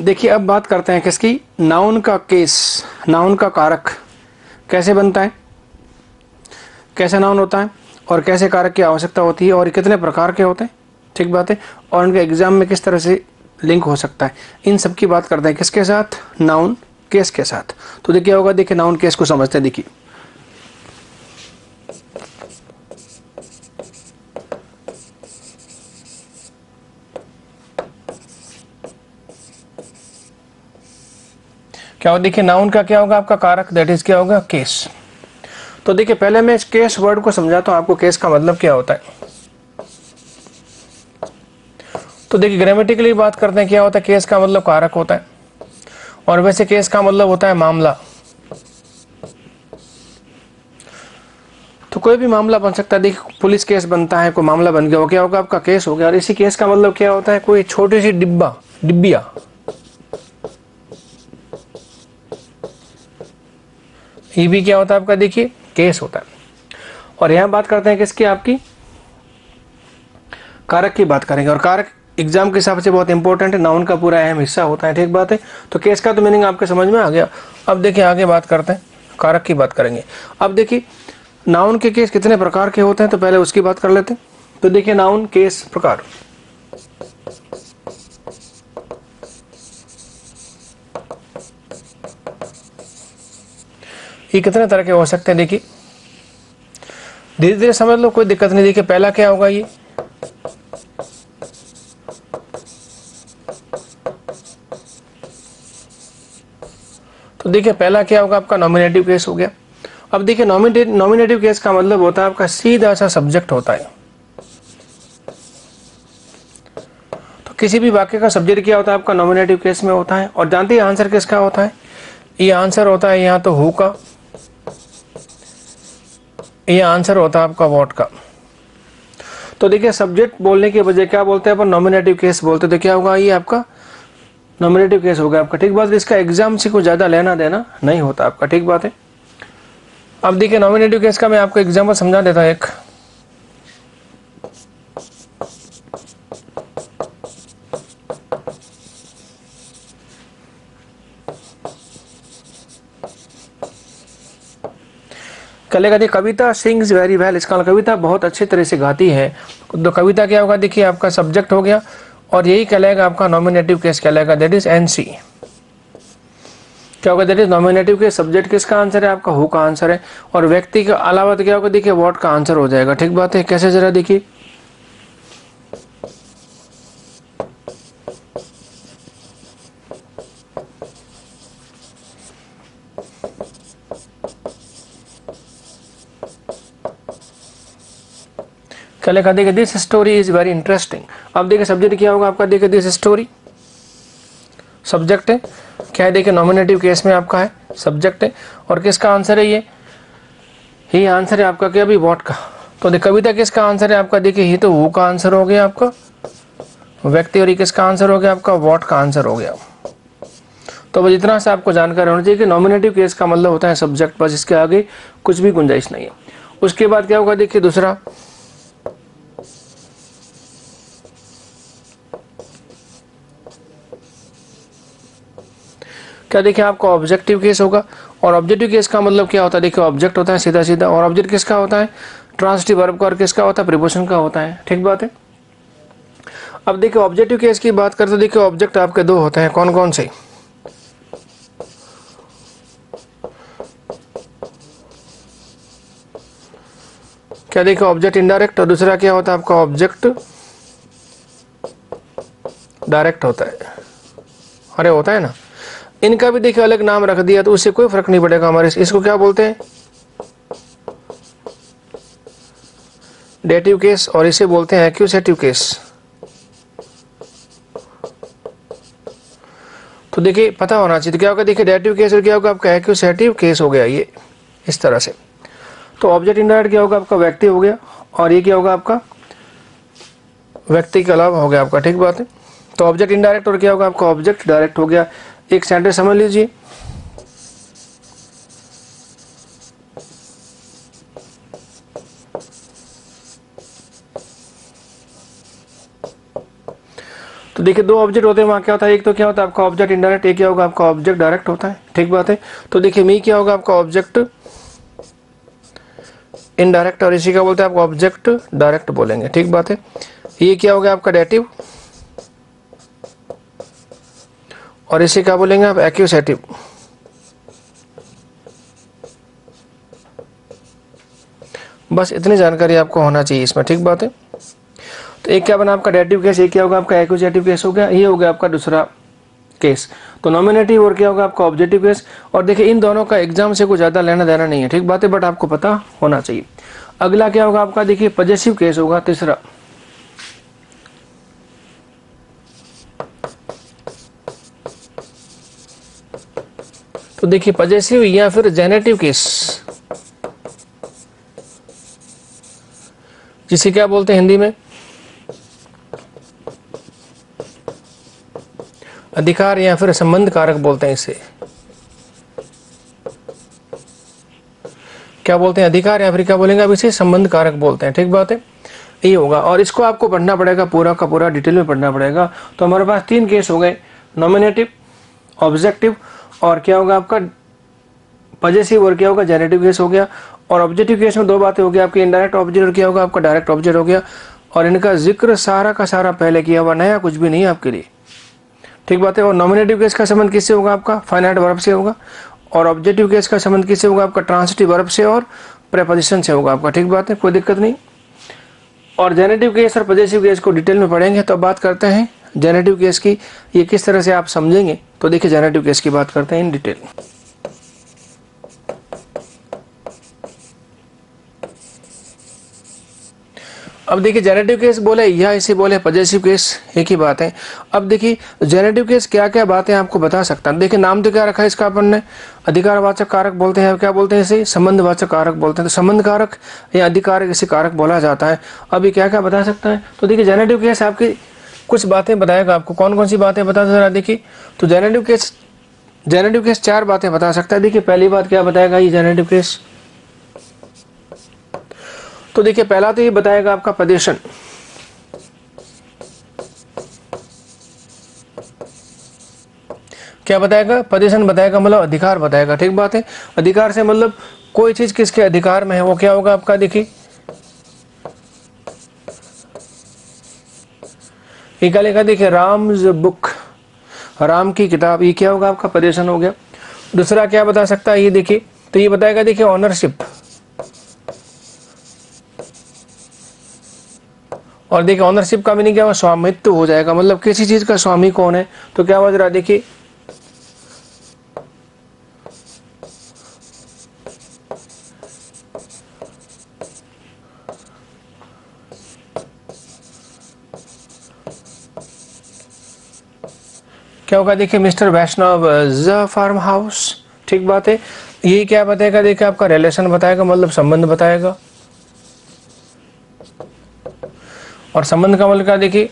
देखिए अब बात करते हैं किसकी, नाउन का केस, नाउन का कारक कैसे बनता है, कैसे नाउन होता है और कैसे कारक की आवश्यकता होती है और ये कितने प्रकार के होते हैं, ठीक बात है, और उनके एग्जाम में किस तरह से लिंक हो सकता है, इन सब की बात करते हैं किसके साथ, नाउन केस के साथ। तो देखिए होगा, देखिए नाउन केस को समझते हैं। देखिए क्या होगा, देखिए नाउन का क्या होगा आपका कारक, दैट इज क्या होगा, केस। तो देखिए पहले मैं इस केस वर्ड को समझाता हूं आपको, केस का मतलब क्या होता है। तो देखिए ग्रामेटिकली बात करते हैं, क्या होता है, केस का मतलब कारक होता है, और वैसे केस का मतलब होता है मामला। तो कोई भी मामला बन सकता है, देखिए पुलिस केस बनता है, कोई मामला बन गया, वो क्या होगा आपका केस हो गया। और इसी केस का मतलब क्या होता है, कोई छोटी सी डिब्बिया, ये भी क्या होता है आपका, देखिए केस होता है। और यहां बात करते हैं किसकी, आपकी कारक की बात करेंगे, और कारक एग्जाम के हिसाब से बहुत इंपॉर्टेंट है, नाउन का पूरा अहम हिस्सा होता है, ठीक बात है। तो केस का तो मीनिंग आपके समझ में आ गया। अब देखिए आगे बात करते हैं, कारक की बात करेंगे। अब देखिए नाउन के केस कितने प्रकार के होते हैं, तो पहले उसकी बात कर लेते हैं। तो देखिए नाउन केस प्रकार, ये कितने तरह के हो सकते हैं, देखिए धीरे धीरे समझ लो, कोई दिक्कत नहीं। देखिए पहला क्या होगा, ये तो देखिए पहला क्या होगा आपका, नॉमिनेटिव केस हो गया। अब देखिए नॉमिनेटिव केस का मतलब होता है आपका सीधा सा सब्जेक्ट होता है। तो किसी भी वाक्य का सब्जेक्ट क्या होता है आपका, नॉमिनेटिव केस में होता है। और जानते हैं आंसर किसका होता है, ये आंसर होता है यहाँ तो हु का, ये आंसर होता है आपका व्हाट का। तो देखिए सब्जेक्ट बोलने के बजाय क्या बोलते हैं अपन, नॉमिनेटिव केस बोलते हैं। तो क्या होगा, ये आपका नॉमिनेटिव केस हो गया आपका, ठीक बात है। इसका एग्जाम से कुछ ज्यादा लेना देना नहीं होता आपका, ठीक बात है। अब देखिए नॉमिनेटिव केस का मैं आपको एग्जाम्पल समझा देता हूं एक। कलेगा देखिए, कविता सिंग्स वेरी वेल, इसका कविता बहुत अच्छी तरह से गाती है। तो कविता क्या होगा, देखिए आपका सब्जेक्ट हो गया, और यही कहलाएगा आपका नॉमिनेटिव केस कहलाएगा, दैट इज एनसी। क्या होगा, that is nominative case. Subject किसका आंसर है आपका, हु का आंसर है। और व्यक्ति के अलावा तो क्या होगा, देखिए व्हाट का आंसर हो जाएगा, ठीक बात है। कैसे जरा देखिए, क्या लिखा, देखिए this story is very interesting. अब देखिए सब्जेक्ट क्या होगा आपका, देखिए दिस स्टोरी सब्जेक्ट है, क्या है, देखिए नॉमिनेटिव केस में आपका है सब्जेक्ट है। और किसका आंसर है, ये आंसर है आपका क्या, भी व्हाट का। तो देखिए कविता किसका आंसर है आपका, देखिए ये तो हु का आंसर हो गया आपका व्यक्ति, और ये किसका आंसर हो गया आपका, व्हाट का आंसर हो गया। तो बस इतना से आपको जानकारी होनी चाहिए कि नॉमिनेटिव केस का मतलब होता है सब्जेक्ट, बस इसके आगे कुछ भी गुंजाइश नहीं है। उसके बाद क्या होगा, देखिए दूसरा, क्या देखिए आपका ऑब्जेक्टिव केस होगा। और ऑब्जेक्टिव केस का मतलब क्या होता है, देखिए ऑब्जेक्ट होता है सीधा सीधा, और ऑब्जेक्ट किसका होता है, ट्रांसिटिव वर्ब का, और किसका होता है, प्रीपोजिशन का होता है, ठीक बात है। अब देखिए ऑब्जेक्टिव केस की बात करते, देखिए ऑब्जेक्ट आपके दो होते हैं, कौन कौन से, क्या देखिए ऑब्जेक्ट इनडायरेक्ट, और दूसरा क्या होता है आपका ऑब्जेक्ट डायरेक्ट होता है। अरे होता है ना, इनका भी देखिए अलग नाम रख दिया तो उससे कोई फर्क नहीं पड़ेगा हमारे। इसको क्या बोलते हैं, डेटिव केस, और इसे बोलते हैं एक्यूसेटिव केस। तो देखिए पता होना चाहिए, तो क्या होगा, देखिए डेटिव केस और क्या होगा आपका एक्यूसेटिव केस हो गया, ये इस तरह से। तो ऑब्जेक्ट इनडायरेक्ट क्या होगा आपका, व्यक्ति हो गया, और ये क्या होगा आपका व्यक्ति के अलावा हो गया आपका, ठीक बात है। तो ऑब्जेक्ट इनडायरेक्ट और क्या होगा आपका ऑब्जेक्ट डायरेक्ट हो गया। एक सेंटेंस समझ लीजिए, तो तो देखिए दो ऑब्जेक्ट होते हैं, वहाँ क्या होता है, एक तो क्या होता है आपका ऑब्जेक्ट इनडायरेक्ट, एक क्या होगा आपका ऑब्जेक्ट डायरेक्ट होता है, ठीक बात है। तो देखिए मी क्या होगा आपका ऑब्जेक्ट इनडायरेक्ट, और इसी का बोलते हैं आपको ऑब्जेक्ट डायरेक्ट बोलेंगे, ठीक बात है। ये क्या हो गया आपका डेटिव, और इसे क्या बोलेंगे आप एक्यूसेटिव। बस इतनी जानकारी आपको होना चाहिए इसमें, ठीक बात है। तो एक क्या बना आपका डेटिव केस, एक क्या होगा आपका एक्यूजेटिव केस हो गया, ये हो गया आपका दूसरा केस। तो नॉमिनेटिव और क्या होगा आपका ऑब्जेक्टिव केस। और देखिए इन दोनों का एग्जाम से कुछ ज्यादा लेना देना नहीं है, ठीक बात है, बट आपको पता होना चाहिए। अगला क्या होगा आपका, देखिए पजेसिव केस होगा तीसरा। तो देखिए पजेसिव या फिर जेनेटिव केस, जिसे क्या बोलते हैं हिंदी में अधिकार या फिर संबंध कारक बोलते हैं इसे। क्या बोलते हैं, अधिकार या फिर क्या बोलेंगे अब इसे संबंध कारक बोलते हैं, ठीक बात है, ये होगा। और इसको आपको पढ़ना पड़ेगा पूरा का पूरा डिटेल में पढ़ना पड़ेगा। तो हमारे पास तीन केस हो गए, नॉमिनेटिव, ऑब्जेक्टिव और क्या होगा आपका पजेसिव और क्या होगा जेनेटिव केस हो गया। और ऑब्जेक्टिव केस में दो बातें हो गई आपकी, इनडायरेक्ट ऑब्जेक्ट और क्या होगा आपका डायरेक्ट ऑब्जेक्ट हो गया। और इनका जिक्र सारा का सारा पहले किया हुआ, नया कुछ भी नहीं है आपके लिए, ठीक बात है। और नॉमिनेटिव केस का संबंध किससे होगा आपका फाइनाइट वर्ब से होगा, और ऑब्जेक्टिव केस का संबंध किससे होगा आपका ट्रांसिटिव वर्ब से और प्रेपोजिशन से होगा आपका, ठीक बात है, कोई दिक्कत नहीं। और जेनेटिव केस और पजेसिव केस को डिटेल में पढ़ेंगे। तो बात करते हैं जेनेटिव केस की, ये किस तरह से आप समझेंगे। तो देखिए जेनेटिव केस की बात करते हैं इन डिटेल। अब देखिए जेनेटिव केस बोले या इसे बोले पजेसिव केस, एक ही बात है। अब देखिए जेनेटिव केस क्या क्या बातें आपको बता सकता है। देखिए नाम तो क्या रखा है इसका अपन ने, अधिकारवाचक कारक बोलते हैं, क्या बोलते हैं इसे संबंधवाचक कारक बोलते हैं। तो संबंध कारक या अधिकार इसे कारक बोला जाता है। अब ये क्या क्या बता सकता है। तो देखिए जेनेटिव केस आपकी कुछ बातें बताएगा आपको, कौन कौन सी बातें बता जरा देखिए। तो जेनेटिव केस चार बातें बता सकता है। देखिए पहली बात क्या बताएगा ये जेनेटिव केस, तो देखिए पहला तो ये बताएगा आपका पदेशन। क्या बताएगा, पदेशन बताएगा, मतलब अधिकार बताएगा, ठीक बात है। अधिकार से मतलब कोई चीज किसके अधिकार में है वो क्या होगा आपका, देखिए क्या लिखा, देखिए राम्स बुक, राम की किताब, ये क्या होगा आपका पदेशन हो गया। दूसरा क्या बता सकता है ये देखिए, तो ये बताएगा देखिए ऑनरशिप। और देखिए ऑनरशिप का मीनिंग क्या हुआ, स्वामित्व हो जाएगा, मतलब किसी चीज का स्वामी कौन है। तो क्या हुआ जरा देखिए, क्या होगा, देखिए मिस्टर वैष्णव ज फार्म हाउस, ठीक बात है। ये क्या बताएगा, देखिए आपका रिलेशन बताएगा, मतलब संबंध बताएगा। और संबंध का मतलब क्या, देखिए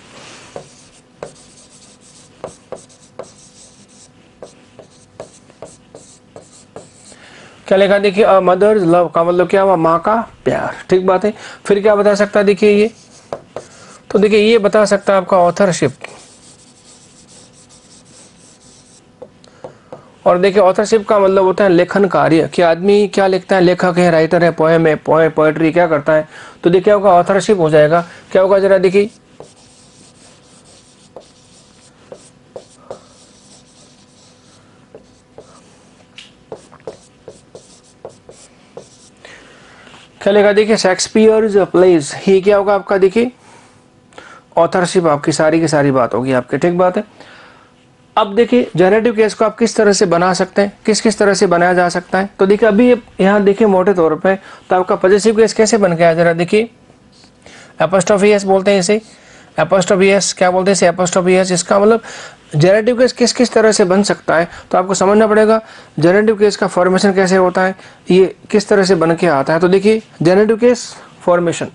क्या लिखा, देखिए मदर्स लव का मतलब क्या हुआ, माँ का प्यार, ठीक बात है। फिर क्या बता सकता है देखिए ये, तो देखिए ये बता सकता है आपका ऑथरशिप। और देखिए ऑथरशिप का मतलब होता है लेखन कार्य, कि आदमी क्या लिखता है, लेखक है, राइटर है, पोएम है, पोएट्री क्या करता है। तो देखिए क्या होगा, ऑथरशिप हो जाएगा। क्या होगा जरा देखिए, क्या लिखा, देखिए शेक्सपियर्स प्लेज, ये क्या होगा आपका, देखिए ऑथरशिप आपकी सारी की सारी बात होगी आपके, ठीक बात है। अब देखिए जेनेटिव केस को आप किस तरह से बना सकते हैं, किस किस तरह से बनाया जा सकता है। तो देखिए अभी यहाँ देखिए मोटे तौर पे, तो आपका पजेसिव केस कैसे बन गया जरा देखिए, एपोस्ट्रोफी एस बोलते हैं इसे, एपोस्ट्रोफी एस क्या बोलते हैं इसे, एपोस्ट्रोफी एस। इसका मतलब जेनेटिव केस किस किस तरह से बन सकता है। तो आपको समझना पड़ेगा जेनेटिव केस का फॉर्मेशन कैसे होता है, ये किस तरह से बन के आता है। तो देखिए जेनेटिव केस फॉर्मेशन,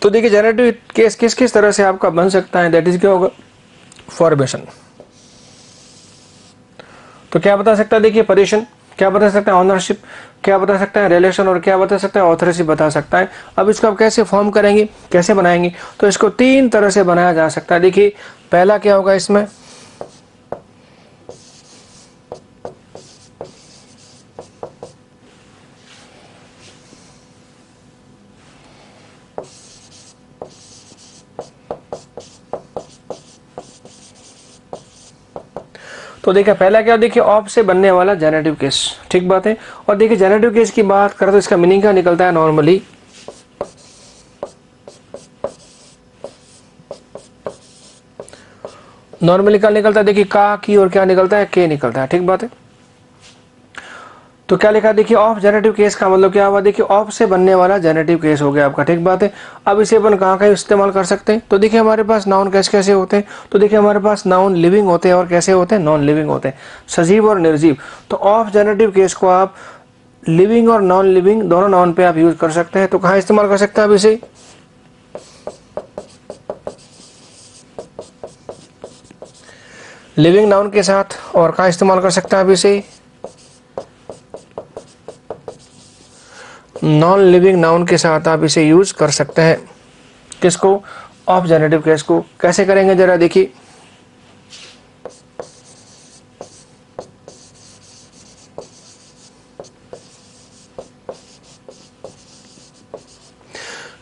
तो देखिए जेनेटिव केस किस किस तरह से आपका बन सकता है, दैट इज क्या होगा फॉर्मेशन। तो क्या बता सकता है, देखिए पोजीशन, क्या बता सकता है ऑनरशिप, क्या बता सकता है रिलेशन, और क्या बता सकता है ऑथरशिप बता सकता है। अब इसको आप कैसे फॉर्म करेंगे, कैसे बनाएंगे, तो इसको 3 तरह से बनाया जा सकता है। देखिए पहला क्या होगा इसमें, तो देखिए पहला क्या, देखिए ऑफ से बनने वाला जेनेटिव केस, ठीक बात है। और देखिए जेनेटिव केस की बात करें तो इसका मीनिंग क्या निकलता है, नॉर्मली क्या निकलता है, देखिए का, की और क्या निकलता है, के निकलता है, ठीक बात है। तो क्या लिखा, देखिए ऑफ जेनेटिव केस का मतलब क्या हुआ, देखिए ऑफ से बनने वाला जेनेटिव केस हो गया आपका, ठीक बात है। अब इसे अपन कहाँ कहीं इस्तेमाल कर सकते हैं, तो देखिए हमारे पास नाउन कैसे कैसे होते हैं, तो देखिए हमारे पास नाउन लिविंग होते हैं और कैसे होते हैं, नॉन लिविंग होते हैं, सजीव और निर्जीव। तो ऑफ जेनेटिव केस को आप लिविंग और नॉन लिविंग दोनों नाउन पे आप यूज कर सकते हैं। तो कहाँ इस्तेमाल कर सकते हैं आप इसे, लिविंग नाउन के साथ, और कहाँ इस्तेमाल कर सकते हैं आप इसे, नॉन लिविंग नाउन के साथ आप इसे यूज कर सकते हैं। किसको, ऑफ जेनेटिव केस को। कैसे करेंगे जरा देखिए,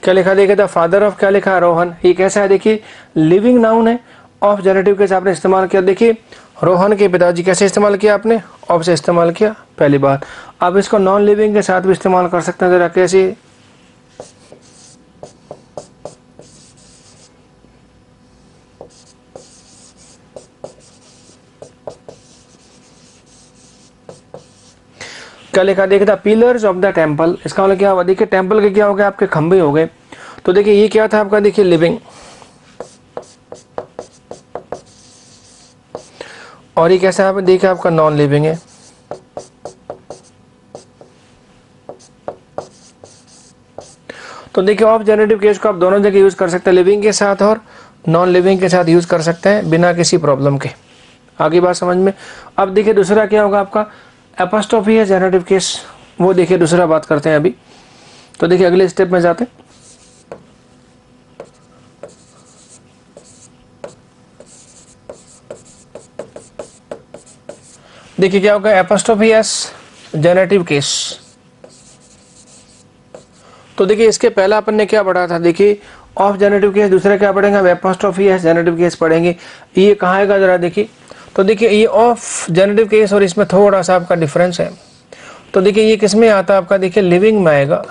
क्या लिखा, देखिए द फादर ऑफ, क्या लिखा है, रोहन। ये कैसा है, देखिए लिविंग नाउन है, ऑफ जेनेटिव केस आपने इस्तेमाल किया। देखिए रोहन के पिताजी, कैसे इस्तेमाल किया आपने, ऑफ से इस्तेमाल किया, पहली बात। आप इसको नॉन लिविंग के साथ भी इस्तेमाल कर सकते हैं, जरा कैसे, क्या लिखा, देखिए the pillars of the temple, इसका मतलब क्या हुआ, देखिए टेम्पल के क्या हो गए, आपके खंभे हो गए। तो देखिए ये क्या था आपका, देखिए लिविंग, और ये कैसा है, देखिए आपका नॉन लिविंग है। तो देखिए ऑफ जेनेटिव केस को आप दोनों जगह यूज कर सकते हैं, लिविंग के साथ और नॉन लिविंग के साथ यूज कर सकते हैं बिना किसी प्रॉब्लम के। आगे बात समझ में। अब देखिए दूसरा क्या होगा आपका, एपोस्ट्रोफी है जेनेटिव केस, वो देखिए दूसरा बात करते हैं अभी। तो देखिए अगले स्टेप में जाते हैं। देखिए क्या होगा, एपोस्ट्रोफी एस जेनेटिव केस। तो देखिए इसके पहला अपन ने क्या पढ़ा था, देखिए ऑफ जेनेटिव केस, दूसरा क्या पढ़ेंगे, एपोस्ट्रोफी एस जेनेटिव केस पढ़ेंगे। ये कहाँ आएगा जरा देखिए, तो देखिए ये ऑफ जेनेटिव केस और इसमें थोड़ा सा आपका डिफरेंस है। तो देखिए ये किस में आता है आपका, देखिए लिविंग में आएगा।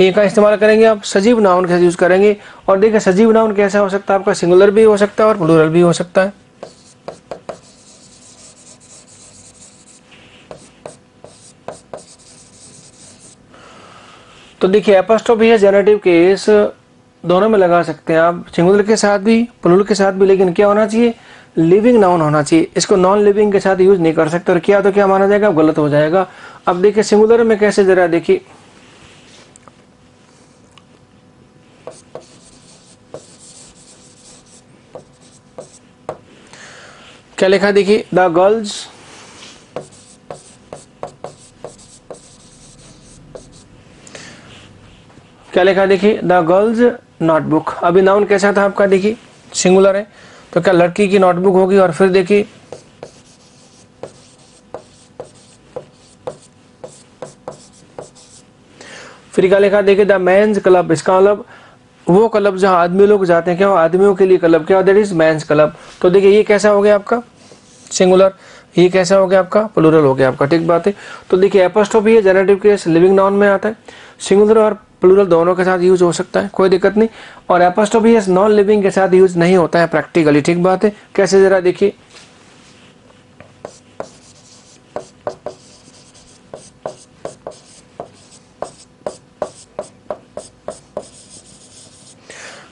ये का इस्तेमाल करेंगे आप सजीव नाउन का यूज करेंगे। और देखिए सजीव नाउन कैसा हो सकता है आपका, सिंगुलर भी हो सकता है और प्लूरल भी हो सकता है। तो देखिए एपोस्ट्रोफी है जेनेटिव केस दोनों में लगा सकते हैं आप, सिंगुलर के साथ भी प्लूरल के साथ भी, लेकिन क्या होना चाहिए, लिविंग नाउन होना चाहिए। इसको नॉन लिविंग के साथ यूज नहीं कर सकते, और क्या तो क्या माना जाएगा, गलत हो जाएगा। अब देखिए सिंगुलर में कैसे, जरा देखिए, क्या लिखा, देखिए द गर्ल्स, क्या लिखा, देखिए द गर्ल्स नोटबुक। अभी नाउन कैसा था आपका, देखिए सिंगुलर है, तो क्या लड़की की नोटबुक होगी। और फिर देखिए फिर क्या लिखा, देखिए द मेंस क्लब, इसका मतलब वो क्लब जहां आदमी लोग जाते हैं, क्या आदमियों के लिए क्लब, क्या दैट इज मेंस क्लब। तो देखिए ये कैसा हो गया आपका सिंगुलर, ये कैसा हो गया आपका प्लूरल हो गया आपका, ठीक बात है। तो देखिए एपोस्ट्रोफी है जेनेटिव केस लिविंग नाउन में आता है, सिंगुलर और प्लूरल दोनों के साथ यूज हो सकता है, कोई दिक्कत नहीं। और एपोस्ट्रोफी है नॉन लिविंग के साथ यूज नहीं होता है प्रैक्टिकली, ठीक बात है। कैसे जरा देखिए,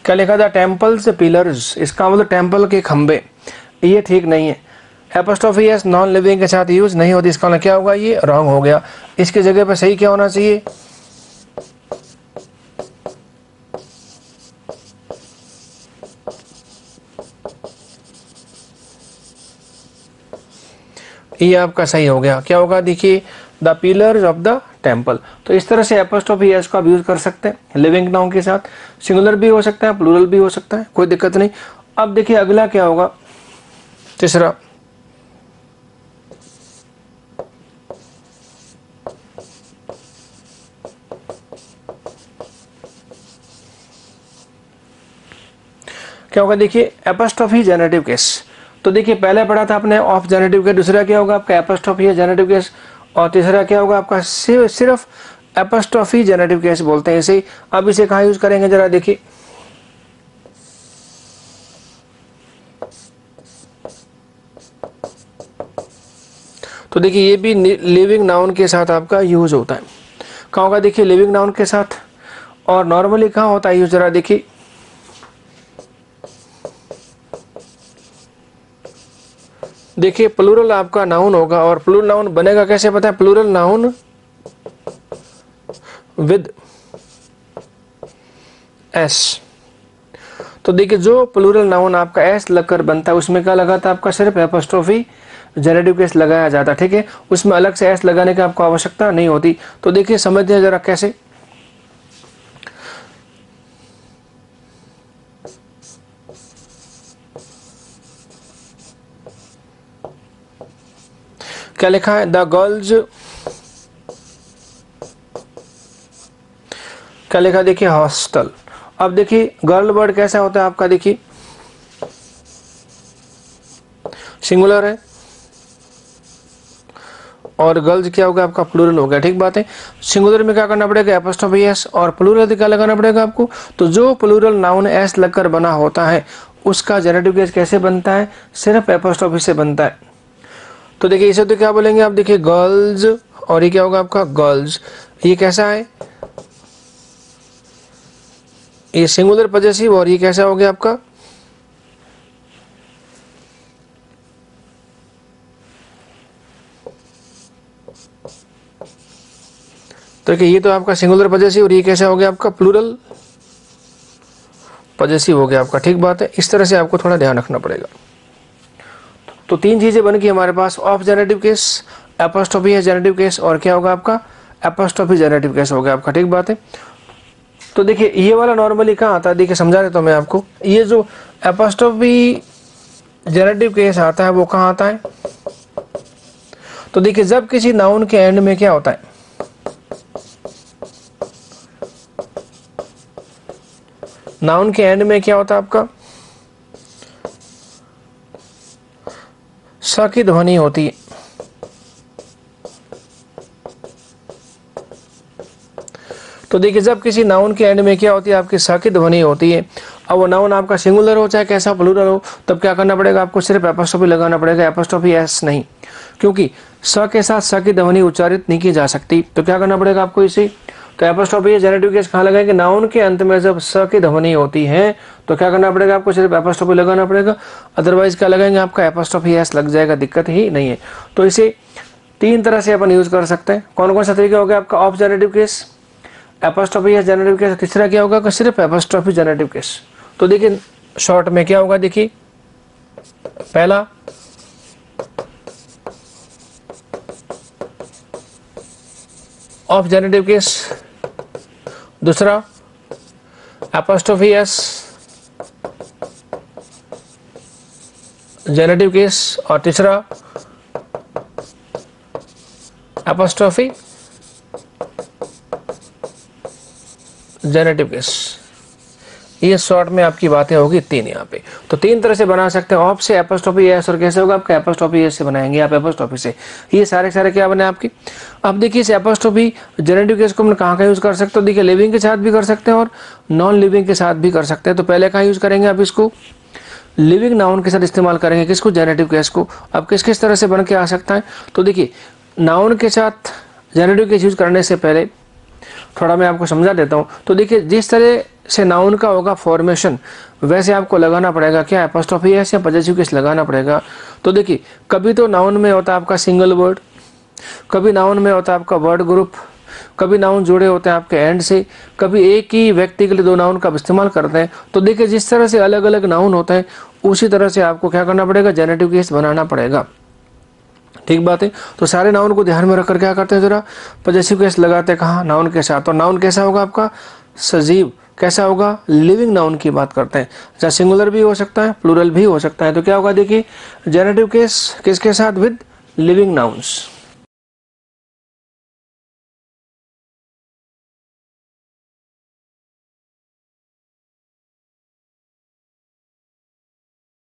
क्या लिखा था, टेम्पल्स पिलर्स, इसका मतलब टेम्पल के खंबे, ये ठीक नहीं है। एपोस्ट्रोफी एस नॉन लिविंग के साथ यूज नहीं होती, इसका मतलब क्या होगा, ये रॉन्ग हो गया। इसकी जगह पे सही क्या होना चाहिए, ये आपका सही हो गया। क्या होगा देखिए, the pillars of the temple. तो इस तरह से एपोस्ट्रोफी एस को आप यूज कर सकते हैं लिविंग नाउन के साथ। सिंगुलर भी हो सकता है, प्लूरल भी हो सकता है, कोई दिक्कत नहीं। अब देखिए अगला क्या होगा, तीसरा। क्या होगा देखिए, एपोस्ट्रोफी जेनेटिव केस। तो देखिए पहले पढ़ा था आपने ऑफ जेनेटिव केस, दूसरा क्या होगा आपका एपोस्ट्रोफी है जेनेटिव केस, और तीसरा क्या होगा आपका सिर्फ एपोस्ट्रोफी जेनेटिव केस बोलते हैं इसे। अब इसे कहाँ यूज करेंगे जरा देखिए, तो देखिए ये भी लिविंग नाउन के साथ आपका यूज होता है। कहाँ होगा देखिए, लिविंग नाउन के साथ। और नॉर्मली कहाँ होता है यूज जरा देखिए, देखिए प्लूरल आपका नाउन होगा, और प्लूरल नाउन बनेगा कैसे पता है, प्लूरल नाउन विद एस। तो देखिए जो प्लूरल नाउन आपका एस लगकर बनता है उसमें क्या लगा था आपका, सिर्फ एपोस्ट्रोफी जेनेटिव केस लगाया जाता, ठीक है, उसमें अलग से एस लगाने की आपको आवश्यकता नहीं होती। तो देखिए समझते हैं जरा कैसे। क्या लिखा है, द गर्ल्स, क्या लिखा देखिए, हॉस्टल। अब देखिए गर्ल वर्ड कैसा होता है आपका, देखिए सिंगुलर है, और गर्ल्स क्या होगा आपका, प्लूरल हो गया, ठीक बात है। सिंगुलर में क्या करना पड़ेगा, एपोस्ट्रोफी एस, और प्लूरल क्या लगाना पड़ेगा आपको। तो जो प्लूरल नाउन एस लगकर बना होता है उसका जेनेटिव केस कैसे बनता है, सिर्फ एपोस्ट्रोफी से बनता है। तो देखिए इसे तो क्या बोलेंगे आप, देखिए गर्ल्स, और ये क्या होगा आपका गर्ल्स। ये कैसा है, ये सिंगुलर पॉजेसिव, और ये कैसा हो गया आपका, तो देखिए ये तो आपका सिंगुलर पॉजेसिव, और ये कैसा हो गया आपका, प्लूरल पॉजेसिव हो गया आपका, ठीक बात है। इस तरह से आपको थोड़ा ध्यान रखना पड़ेगा। तो तीन चीजें बन गई हमारे पास, ऑफ जेनेटिव केस, एपोस्ट्रोफी है जेनेटिव केस, और क्या होगा आपका, एपोस्ट्रोफी जेनेटिव केस हो गया आपका, ठीक बात है। तो देखिए ये वाला नॉर्मली कहाँ आता है, देखिए समझा देता हूं मैं आपको। ये जो एपोस्ट्रोफी जेनेटिव केस आता है वो कहाँ आता है, तो देखिए जब किसी नाउन के एंड में क्या होता है, नाउन के एंड में क्या होता है आपका, स की ध्वनि होती है। तो देखिए जब किसी नाउन के एंड में क्या होती है आपकी, स की ध्वनि होती है। अब वो नाउन आपका सिंगुलर हो चाहे कैसा प्लूरल हो, तब क्या करना पड़ेगा आपको, सिर्फ एपोस्ट्रोफी लगाना पड़ेगा, एपोस्ट्रोफी एस नहीं, क्योंकि स के साथ स की ध्वनि उच्चारित नहीं की जा सकती। तो क्या करना पड़ेगा आपको इसे, तो एपोस्ट्रोफी जेनेटिव केस कहाँ लगाएंगे, नाउन के अंत में जब स की ध्वनि होती है तो क्या करना पड़ेगा आपको, सिर्फ एपोस्ट्रोफी लगाना पड़ेगा, अदरवाइज क्या लगाएंगे आपका, एपोस्ट्रोफी एस लग जाएगा, दिक्कत ही नहीं है। तो इसे तीन तरह से अपन यूज कर सकते हैं। कौन कौन सा तरीका हो गया आपका, of generative case, apostrophe S generative case, तीसरा क्या होगा, सिर्फ एपोस्ट्रोफी जेनेटिव केस। तो देखिए शॉर्ट में क्या होगा, देखिए पहला ऑफ जेनेटिव केस, दूसरा एपोस्ट्रोफी एस जेनेटिव केस, और तीसरा एपोस्ट्रोफी जेनेटिव केस। ये शॉर्ट में आपकी बातें होगी तीन यहाँ पे। तो तीन तरह से बना सकते हैं, ऑफ से, एपोस्ट्रोफी एस, और कैसे होगा आपका, एपोस्ट्रोफी एस से बनाएंगे आप, एपोस्ट्रोफी से। ये सारे क्या बने आपकी। अब देखिए इस एपोस्ट्रोफी जेनेटिव केस को हम कहाँ यूज कर सकते हो, देखिए लिविंग के साथ भी कर सकते हैं और नॉन लिविंग के साथ भी कर सकते हैं। तो पहले कहाँ यूज करेंगे आप इसको, लिविंग नाउन के साथ इस्तेमाल करेंगे किसको, जेनेटिव केस को। अब किस किस तरह से बन के आ सकता है, तो देखिए नाउन के साथ जेनेटिव केस यूज करने से पहले थोड़ा मैं आपको समझा देता हूँ। तो देखिए जिस तरह से नाउन का होगा फॉर्मेशन, वैसे आपको लगाना पड़ेगा क्या, एपोस्ट्रोफी एस या पॉजेसिव केस लगाना पड़ेगा। तो देखिए कभी तो नाउन में होता है आपका सिंगल वर्ड, कभी नाउन में होता है आपका वर्ड ग्रुप, कभी नाउन जुड़े होते हैं आपके एंड से, कभी एक ही व्यक्ति के लिए दो नाउन का इस्तेमाल करते हैं। तो देखिए जिस तरह से अलग अलग नाउन होता है उसी तरह से आपको क्या करना पड़ेगा, जेनेटिव केस बनाना पड़ेगा, ठीक बात है। तो सारे नाउन को ध्यान में रखकर क्या करते हैं जरा, पॉजेसिव केस लगाते हैं कहाँ, नाउन के साथ। और नाउन कैसा होगा आपका, सजीव। कैसा होगा, लिविंग नाउन की बात करते हैं, जहाँ सिंगुलर भी हो सकता है, प्लूरल भी हो सकता है। तो क्या होगा देखिए, जेनेटिव केस किसके साथ, विद लिविंग नाउन्स।